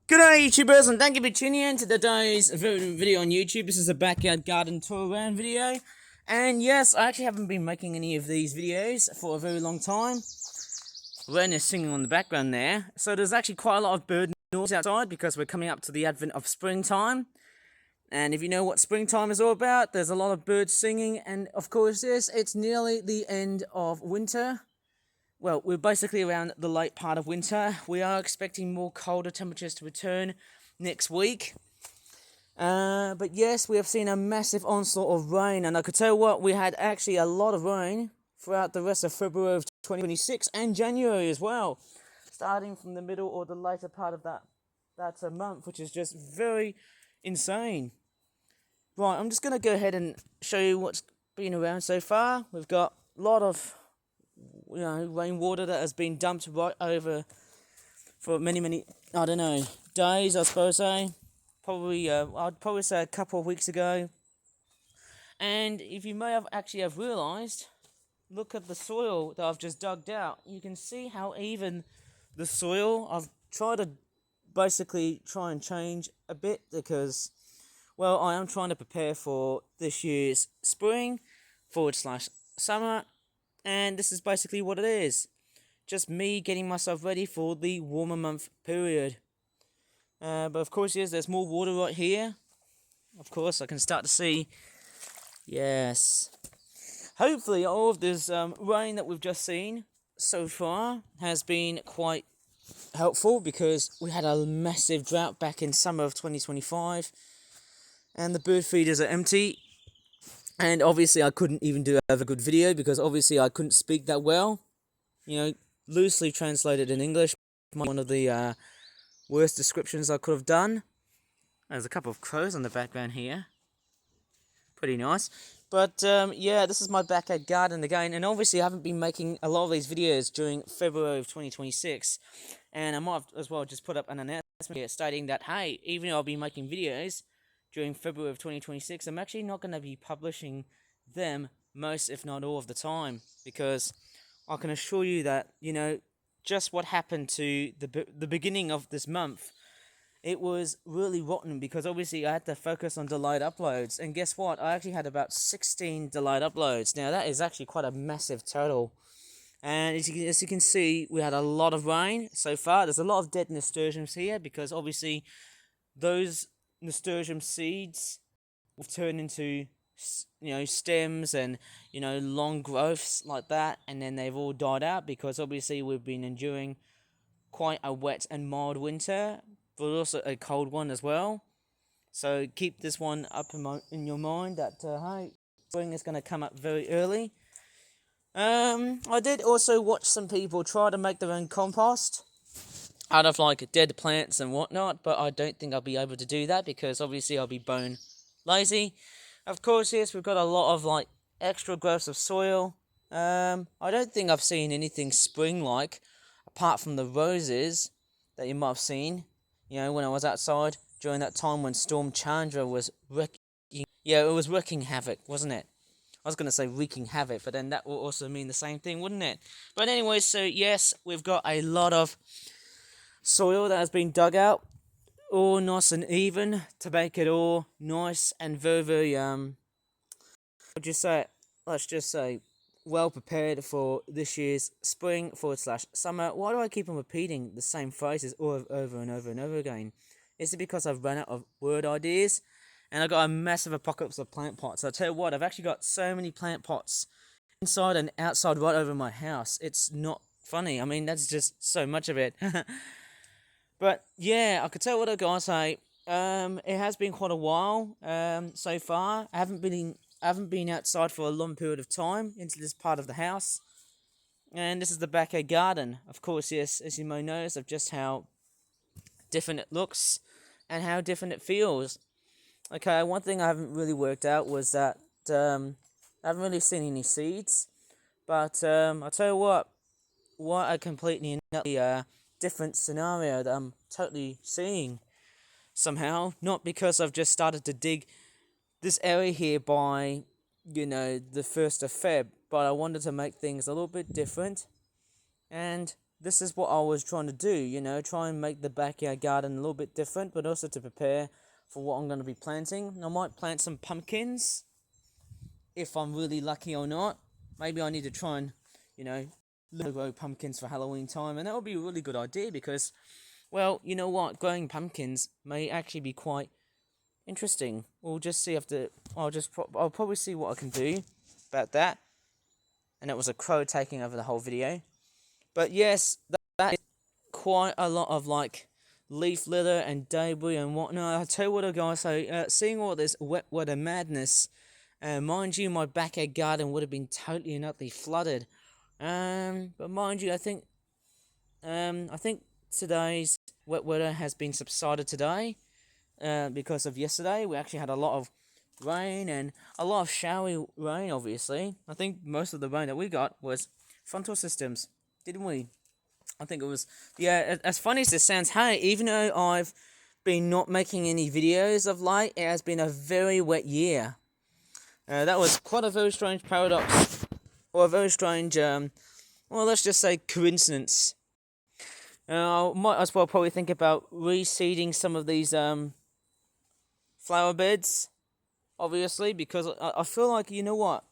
G'day YouTubers, and thank you for tuning in to today's video on YouTube. This is a backyard garden tour around video. And yes, I actually haven't been making any of these videos for a very long time. Ren is singing on the background there. So there's actually quite a lot of bird noise outside because we're coming up to the advent of springtime. And if you know what springtime is all about, there's a lot of birds singing. And of course, yes, it's nearly the end of winter. Well, we're basically around the late part of winter. We are expecting more colder temperatures to return next week. But yes, we have seen a massive onslaught of rain, and I could tell what, we had actually a lot of rain throughout the rest of February of 2026 and January as well, starting from the middle or the later part of that month, which is just very insane. Right, I'm just going to go ahead and show you what's been around so far. We've got a lot of rainwater that has been dumped right over for many, I don't know, days, I suppose, probably, I'd probably say a couple of weeks ago. And if you may have actually have realised, look at the soil that I've just dug out. You can see how even the soil, I've tried to basically try and change a bit because, well, I am trying to prepare for this year's spring/summer. And this is basically what it is. Just me getting myself ready for the warmer month period. But of course, yes, there's more water right here. Of course, I can start to see. Yes. Hopefully, all of this rain that we've just seen so far has been quite helpful because we had a massive drought back in summer of 2025. And the bird feeders are empty. And obviously I couldn't even have a good video because obviously I couldn't speak that well. Loosely translated in English. One of the worst descriptions I could have done. There's a couple of crows on the background here. Pretty nice. But yeah, this is my backyard garden again. And obviously I haven't been making a lot of these videos during February of 2026. And I might have as well just put up an announcement here stating that, hey, even though I'll be making videos during February of 2026, I'm actually not going to be publishing them most, if not all, of the time, because I can assure you that, just what happened to the beginning of this month, it was really rotten because obviously I had to focus on delayed uploads, and guess what? I actually had about 16 delayed uploads. Now, that is actually quite a massive total. And as you can see, we had a lot of rain so far. There's a lot of dead nasturtiums here because obviously those nasturtium seeds will turn into, stems and, long growths like that, and then they've all died out because obviously we've been enduring quite a wet and mild winter, but also a cold one as well. So keep this one up in your mind that, hey, spring is going to come up very early. I did also watch some people try to make their own compost out of like dead plants and whatnot, but I don't think I'll be able to do that because obviously I'll be bone lazy. Of course, yes, we've got a lot of like extra growths of soil. I don't think I've seen anything spring-like apart from the roses that you might have seen, when I was outside during that time when Storm Chandra was wreaking havoc, wasn't it? I was going to say wreaking havoc, but then that will also mean the same thing, wouldn't it? But anyway, so yes, we've got a lot of soil that has been dug out, all nice and even to make it all nice and very, let's just say, well prepared for this year's spring/summer. Why do I keep on repeating the same phrases over and over and over again? Is it because I've run out of word ideas? And I've got a massive apocalypse of plant pots. I'll tell you what, I've actually got so many plant pots inside and outside right over my house. It's not funny. I mean, that's just so much of it. But yeah, I could tell what I gotta say. It has been quite a while so far. I haven't been outside for a long period of time into this part of the house. And this is the backyard garden. Of course, yes, as you may notice, of just how different it looks and how different it feels. Okay, one thing I haven't really worked out was that I haven't really seen any seeds. But I'll tell you what a completely different scenario that I'm totally seeing somehow. Not because I've just started to dig this area here by, the 1st of Feb, but I wanted to make things a little bit different. And this is what I was trying to do, you know, try and make the backyard garden a little bit different, but also to prepare for what I'm going to be planting. I might plant some pumpkins, if I'm really lucky or not. Maybe I need to try and, you know, grow pumpkins for Halloween time, and that would be a really good idea because, well, you know what, growing pumpkins may actually be quite interesting. We'll just see after, I'll probably see what I can do about that. And it was a crow taking over the whole video. But yes, that is quite a lot of like leaf litter and debris and whatnot. I tell you what, guys, so seeing all this wet weather madness, mind you, my backyard garden would have been totally and utterly flooded. But mind you, I think today's wet weather has been subsided today. Because of yesterday, we actually had a lot of rain and a lot of showery rain, obviously. I think most of the rain that we got was frontal systems, didn't we? I think it was, yeah, as funny as this sounds, hey, even though I've been not making any videos of late, it has been a very wet year. That was quite a very strange paradox, or a very strange, well, let's just say coincidence. I might as well probably think about reseeding some of these, flower beds, obviously, because I feel like, you know what,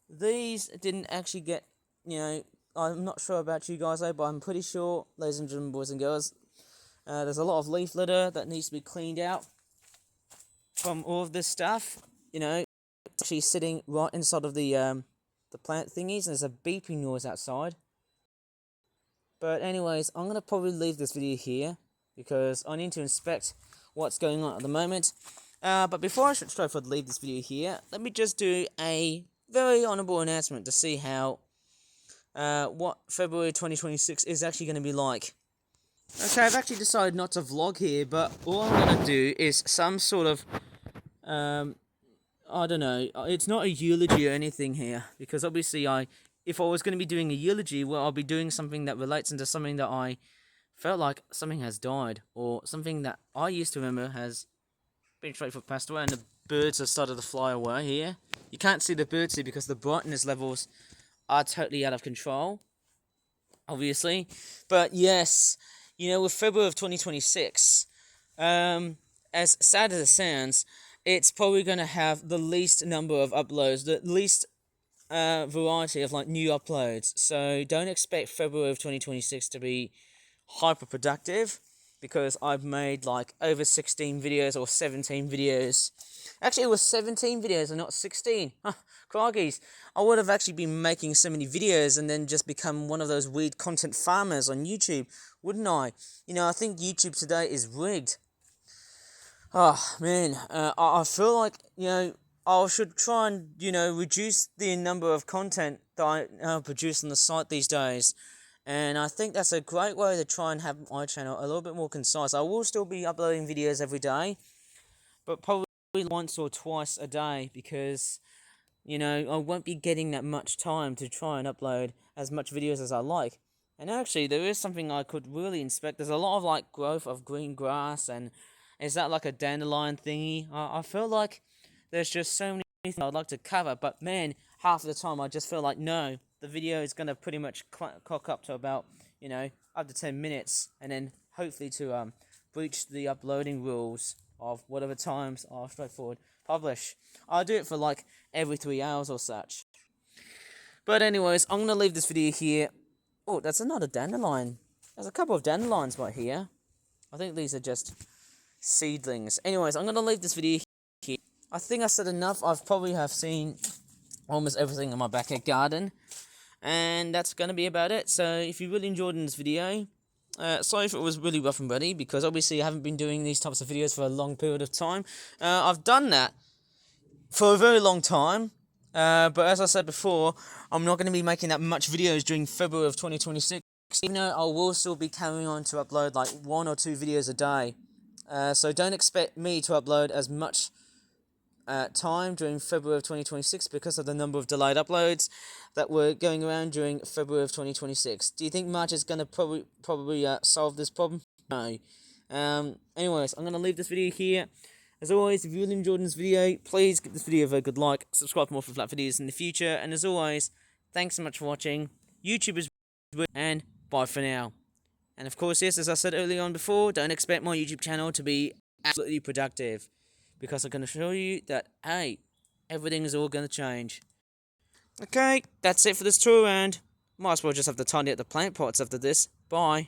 these didn't actually get, you know, I'm not sure about you guys though, but I'm pretty sure, ladies and gentlemen, boys and girls, there's a lot of leaf litter that needs to be cleaned out from all of this stuff. You know, it's actually sitting right inside of the plant thingies, and there's a beeping noise outside. But anyways, I'm gonna probably leave this video here because I need to inspect what's going on at the moment. But before I should straightforward leave this video here, let me just do a very honourable announcement to see how what February 2026 is actually going to be like. Okay, I've actually decided not to vlog here, but all I'm going to do is some sort of, I don't know, it's not a eulogy or anything here, because obviously if I was going to be doing a eulogy, well, I'll be doing something that relates into something that I felt like something has died, or something that I used to remember has been straightforward passed away, and the birds have started to fly away here. You can't see the birds here because the brightness levels are totally out of control, obviously. But yes, you know, with February of 2026, as sad as it sounds, it's probably going to have the least number of uploads, the least variety of like new uploads. So don't expect February of 2026 to be hyper productive, because I've made like over 16 videos or 17 videos. Actually, it was 17 videos and not 16. Croggies. I would have actually been making so many videos and then just become one of those weird content farmers on YouTube, wouldn't I? You know, I think YouTube today is rigged. Oh, man. I feel like, you know, I should try and, you know, reduce the number of content that I produce on the site these days. And I think that's a great way to try and have my channel a little bit more concise. I will still be uploading videos every day, but probably once or twice a day, because, you know, I won't be getting that much time to try and upload as much videos as I like. And actually, there is something I could really inspect. There's a lot of, like, growth of green grass, and is that like a dandelion thingy? I feel like there's just so many things I'd like to cover, but man, half of the time I just feel like, no, the video is going to pretty much cock up to about, you know, up to 10 minutes, and then hopefully to breach the uploading rules of whatever times I'll straightforward publish. I'll do it for like every 3 hours or such. But anyways, I'm going to leave this video here. Oh, that's another dandelion. There's a couple of dandelions right here. I think these are just seedlings. Anyways, I'm going to leave this video here. I think I said enough. I've probably have seen almost everything in my backyard garden. And that's going to be about it. So if you really enjoyed this video, sorry if it was really rough and ready, because obviously I haven't been doing these types of videos for a long period of time. I've done that for a very long time, but as I said before, I'm not going to be making that much videos during February of 2026, even though I will still be carrying on to upload like 1 or 2 videos a day. So don't expect me to upload as much time during February of 2026 because of the number of delayed uploads that were going around during February of 2026. Do you think March is going to probably solve this problem? No. Anyways, I'm going to leave this video here. As always, if you really enjoyed this video, please give this video a very good like, subscribe for more flat videos in the future, and as always, thanks so much for watching. YouTube is and Bye for now. And of course, yes, as I said earlier on before, don't expect my YouTube channel to be absolutely productive. Because I'm going to show you that, hey, everything is all going to change. Okay, that's it for this tour around. Might as well just have to tidy up the plant pots after this. Bye.